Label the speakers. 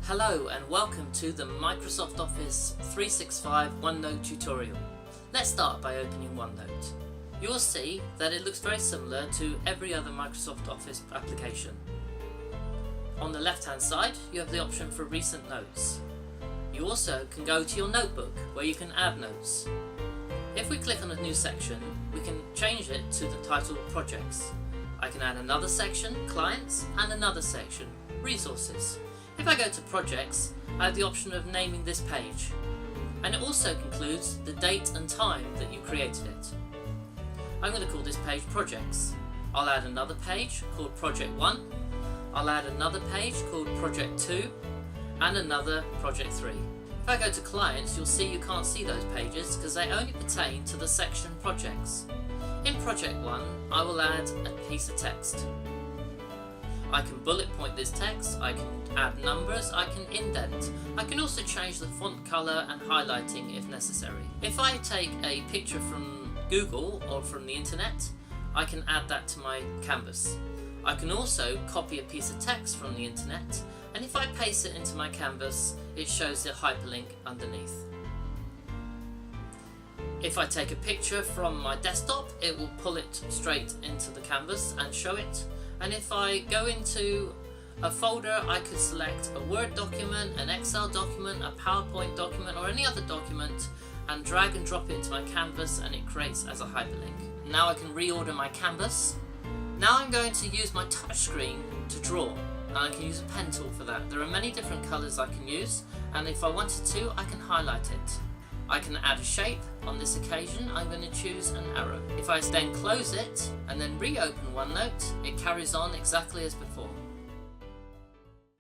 Speaker 1: Hello and welcome to the Microsoft Office 365 OneNote tutorial. Let's start by opening OneNote. You'll see that it looks very similar to every other Microsoft Office application. On the left hand side you have the option for recent notes. You also can go to your notebook where you can add notes. If we click on a new section, we can change it to the title Projects. I can add another section, Clients, and another section, Resources. If I go to Projects, I have the option of naming this page, and it also includes the date and time that you created it. I'm going to call this page Projects. I'll add another page called Project 1, I'll add another page called Project 2, and another Project 3. If I go to Clients, you'll see you can't see those pages because they only pertain to the section Projects. In Project 1, I will add a piece of text. I can bullet point this text, I can add numbers, I can indent. I can also change the font colour and highlighting if necessary. If I take a picture from Google or from the internet, I can add that to my canvas. I can also copy a piece of text from the internet, and if I paste it into my canvas, it shows the hyperlink underneath. If I take a picture from my desktop, it will pull it straight into the canvas and show it. And if I go into a folder, I could select a Word document, an Excel document, a PowerPoint document, or any other document and drag and drop it into my canvas and it creates as a hyperlink. Now I can reorder my canvas. Now I'm going to use my touch screen to draw, and I can use a pen tool for that. There are many different colours I can use, and if I wanted to, I can highlight it. I can add a shape. On this occasion, I'm going to choose an arrow. If I then close it and then reopen OneNote, it carries on exactly as before.